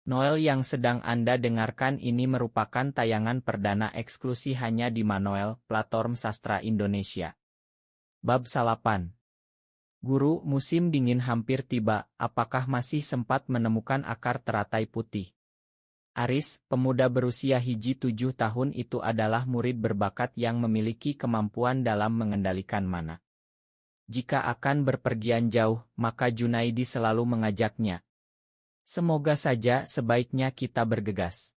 Noel yang sedang Anda dengarkan ini merupakan tayangan perdana eksklusi hanya di Manoel, platform sastra Indonesia. Bab Salapan. Guru, musim dingin hampir tiba, apakah masih sempat menemukan akar teratai putih? Aris, pemuda berusia hiji 7 tahun itu adalah murid berbakat yang memiliki kemampuan dalam mengendalikan mana. Jika akan berpergian jauh, maka Junaidi selalu mengajaknya. Semoga saja sebaiknya kita bergegas.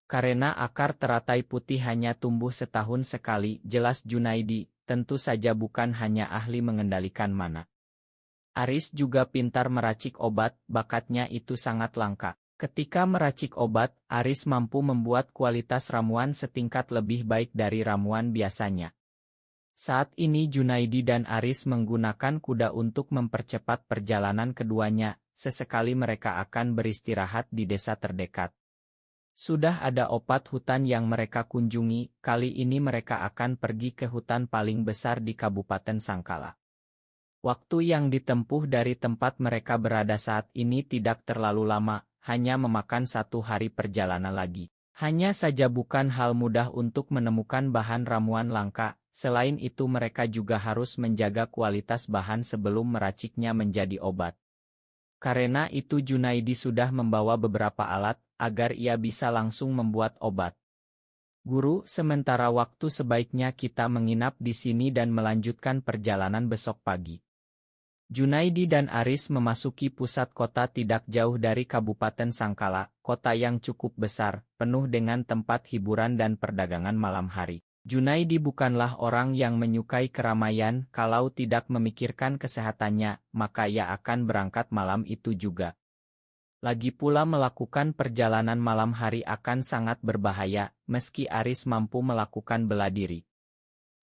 Karena akar teratai putih hanya tumbuh setahun sekali, jelas Junaidi, tentu saja bukan hanya ahli mengendalikan mana. Aris juga pintar meracik obat, bakatnya itu sangat langka. Ketika meracik obat, Aris mampu membuat kualitas ramuan setingkat lebih baik dari ramuan biasanya. Saat ini Junaidi dan Aris menggunakan kuda untuk mempercepat perjalanan keduanya, sesekali mereka akan beristirahat di desa terdekat. Sudah ada opat hutan yang mereka kunjungi, kali ini mereka akan pergi ke hutan paling besar di Kabupaten Sangkala. Waktu yang ditempuh dari tempat mereka berada saat ini tidak terlalu lama, hanya memakan 1 hari perjalanan lagi. Hanya saja bukan hal mudah untuk menemukan bahan ramuan langka, selain itu mereka juga harus menjaga kualitas bahan sebelum meraciknya menjadi obat. Karena itu Junaidi sudah membawa beberapa alat, agar ia bisa langsung membuat obat. Guru, sementara waktu sebaiknya kita menginap di sini dan melanjutkan perjalanan besok pagi. Junaidi dan Aris memasuki pusat kota tidak jauh dari Kabupaten Sangkala, kota yang cukup besar, penuh dengan tempat hiburan dan perdagangan malam hari. Junaidi bukanlah orang yang menyukai keramaian, kalau tidak memikirkan kesehatannya, maka ia akan berangkat malam itu juga. Lagi pula melakukan perjalanan malam hari akan sangat berbahaya, meski Aris mampu melakukan bela diri.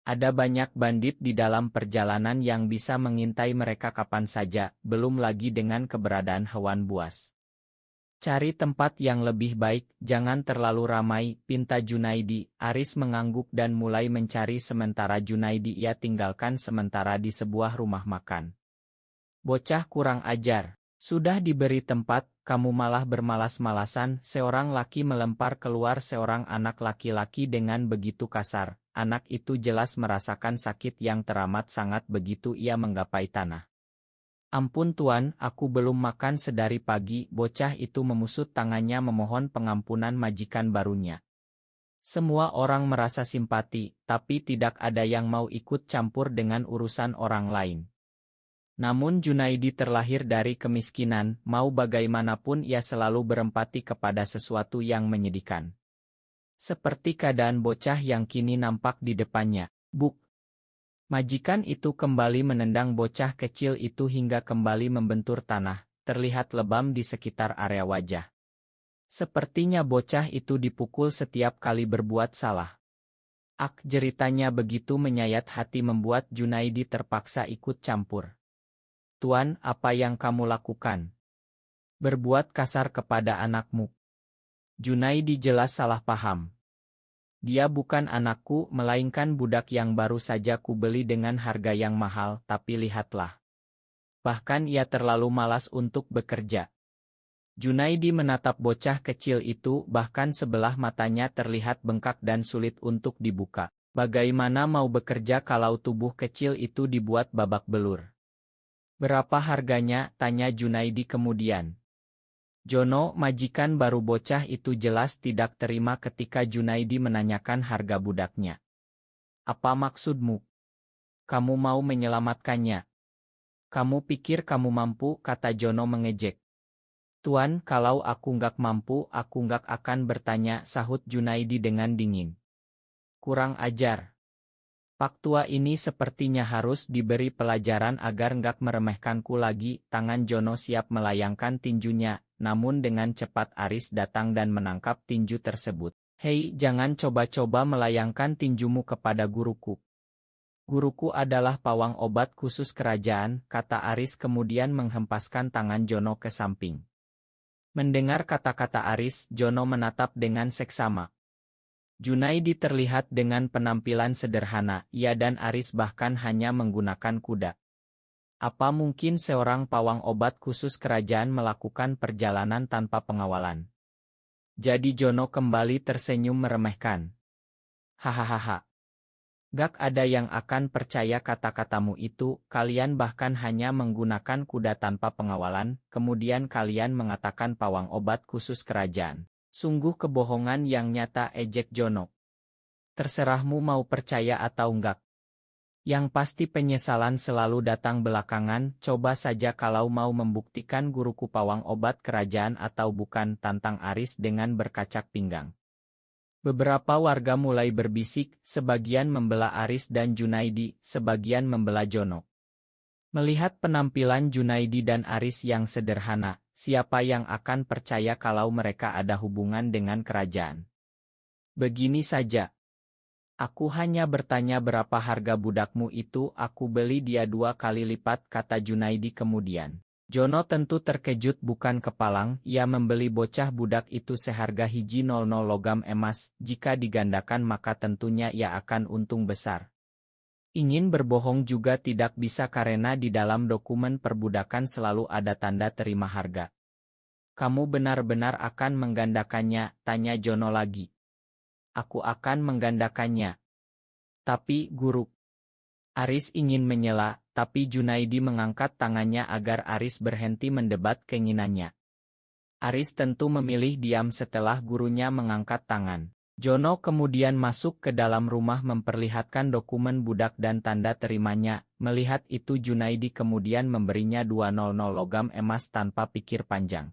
Ada banyak bandit di dalam perjalanan yang bisa mengintai mereka kapan saja, belum lagi dengan keberadaan hewan buas. Cari tempat yang lebih baik, jangan terlalu ramai, pinta Junaidi. Aris mengangguk dan mulai mencari sementara Junaidi ia tinggalkan sementara di sebuah rumah makan. Bocah kurang ajar, sudah diberi tempat, kamu malah bermalas-malasan, seorang laki melempar keluar seorang anak laki-laki dengan begitu kasar. Anak itu jelas merasakan sakit yang teramat sangat begitu ia menggapai tanah. Ampun tuan, aku belum makan sedari pagi, bocah itu memusut tangannya memohon pengampunan majikan barunya. Semua orang merasa simpati, tapi tidak ada yang mau ikut campur dengan urusan orang lain. Namun Junaidi terlahir dari kemiskinan, mau bagaimanapun ia selalu berempati kepada sesuatu yang menyedihkan. Seperti keadaan bocah yang kini nampak di depannya. Buk! Majikan itu kembali menendang bocah kecil itu hingga kembali membentur tanah, terlihat lebam di sekitar area wajah. Sepertinya bocah itu dipukul setiap kali berbuat salah. Ak, jeritanya begitu menyayat hati membuat Junaidi terpaksa ikut campur. Tuan, apa yang kamu lakukan? Berbuat kasar kepada anakmu. Junaidi jelas salah paham. Dia bukan anakku, melainkan budak yang baru saja kubeli dengan harga yang mahal, tapi lihatlah. Bahkan ia terlalu malas untuk bekerja. Junaidi menatap bocah kecil itu, bahkan sebelah matanya terlihat bengkak dan sulit untuk dibuka. Bagaimana mau bekerja kalau tubuh kecil itu dibuat babak belur? Berapa harganya? Tanya Junaidi kemudian. Jono, majikan baru bocah itu jelas tidak terima ketika Junaidi menanyakan harga budaknya. Apa maksudmu? Kamu mau menyelamatkannya? Kamu pikir kamu mampu? Kata Jono mengejek. Tuan, kalau aku nggak mampu, aku nggak akan bertanya, sahut Junaidi dengan dingin. Kurang ajar. Pak tua ini sepertinya harus diberi pelajaran agar nggak meremehkanku lagi. Tangan Jono siap melayangkan tinjunya. Namun dengan cepat Aris datang dan menangkap tinju tersebut. Hei, jangan coba-coba melayangkan tinjumu kepada guruku. Guruku adalah pawang obat khusus kerajaan, kata Aris kemudian menghempaskan tangan Jono ke samping. Mendengar kata-kata Aris, Jono menatap dengan seksama. Junaidi terlihat dengan penampilan sederhana, ia dan Aris bahkan hanya menggunakan kuda. Apa mungkin seorang pawang obat khusus kerajaan melakukan perjalanan tanpa pengawalan? Jadi Jono kembali tersenyum meremehkan. Hahaha. Gak ada yang akan percaya kata-katamu itu, kalian bahkan hanya menggunakan kuda tanpa pengawalan, kemudian kalian mengatakan pawang obat khusus kerajaan. Sungguh kebohongan yang nyata, ejek Jono. Terserahmu mau percaya atau enggak. Yang pasti penyesalan selalu datang belakangan, coba saja kalau mau membuktikan guruku pawang obat kerajaan atau bukan, tantang Aris dengan berkacak pinggang. Beberapa warga mulai berbisik, sebagian membela Aris dan Junaidi, sebagian membela Jono. Melihat penampilan Junaidi dan Aris yang sederhana, siapa yang akan percaya kalau mereka ada hubungan dengan kerajaan? Begini saja. Aku hanya bertanya berapa harga budakmu itu, aku beli dia 2 kali lipat, kata Junaidi kemudian. Jono tentu terkejut bukan kepalang, ia membeli bocah budak itu seharga hiji 00 logam emas, jika digandakan maka tentunya ia akan untung besar. Ingin berbohong juga tidak bisa karena di dalam dokumen perbudakan selalu ada tanda terima harga. Kamu benar-benar akan menggandakannya, tanya Jono lagi. Aku akan menggandakannya. Tapi, Guru. Aris ingin menyela, tapi Junaidi mengangkat tangannya agar Aris berhenti mendebat keinginannya. Aris tentu memilih diam setelah gurunya mengangkat tangan. Jono kemudian masuk ke dalam rumah memperlihatkan dokumen budak dan tanda terimanya. Melihat itu Junaidi kemudian memberinya 200 logam emas tanpa pikir panjang.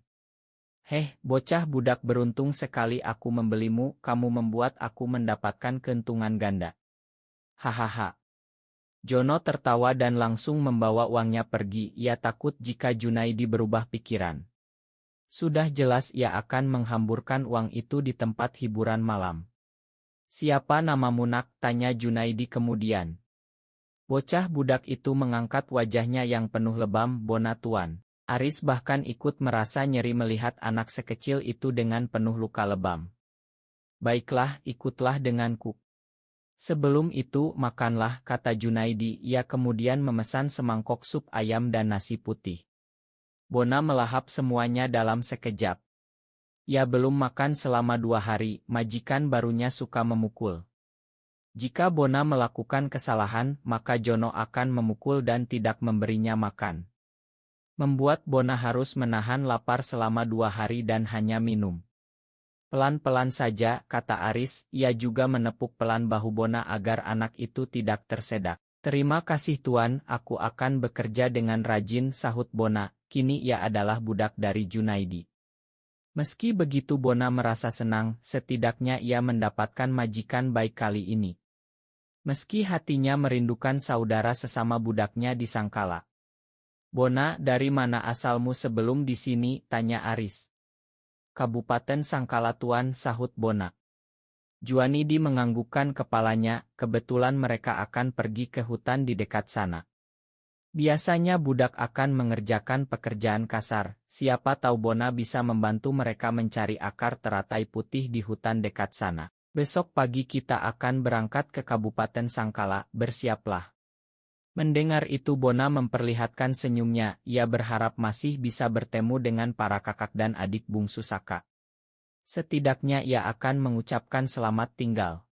Heh, bocah budak beruntung sekali aku membelimu, kamu membuat aku mendapatkan keuntungan ganda. Hahaha. Jono tertawa dan langsung membawa uangnya pergi, ia takut jika Junaidi berubah pikiran. Sudah jelas ia akan menghamburkan uang itu di tempat hiburan malam. Siapa namamu nak? Tanya Junaidi kemudian. Bocah budak itu mengangkat wajahnya yang penuh lebam, Bona tuan. Aris bahkan ikut merasa nyeri melihat anak sekecil itu dengan penuh luka lebam. Baiklah, ikutlah denganku. Sebelum itu, makanlah, kata Junaidi. Ia kemudian memesan semangkok sup ayam dan nasi putih. Bona melahap semuanya dalam sekejap. Ia belum makan selama 2 hari, majikan barunya suka memukul. Jika Bona melakukan kesalahan, maka Jono akan memukul dan tidak memberinya makan. Membuat Bona harus menahan lapar selama 2 hari dan hanya minum. Pelan-pelan saja, kata Aris, ia juga menepuk pelan bahu Bona agar anak itu tidak tersedak. Terima kasih tuan, aku akan bekerja dengan rajin, sahut Bona, kini ia adalah budak dari Junaidi. Meski begitu Bona merasa senang, setidaknya ia mendapatkan majikan baik kali ini. Meski hatinya merindukan saudara sesama budaknya di Sangkala. Bona, dari mana asalmu sebelum di sini? Tanya Aris. Kabupaten Sangkala tuan, sahut Bona. Junaidi menganggukkan kepalanya, kebetulan mereka akan pergi ke hutan di dekat sana. Biasanya budak akan mengerjakan pekerjaan kasar, siapa tahu Bona bisa membantu mereka mencari akar teratai putih di hutan dekat sana. Besok pagi kita akan berangkat ke Kabupaten Sangkala, bersiaplah. Mendengar itu Bona memperlihatkan senyumnya, ia berharap masih bisa bertemu dengan para kakak dan adik bungsu Saka. Setidaknya ia akan mengucapkan selamat tinggal.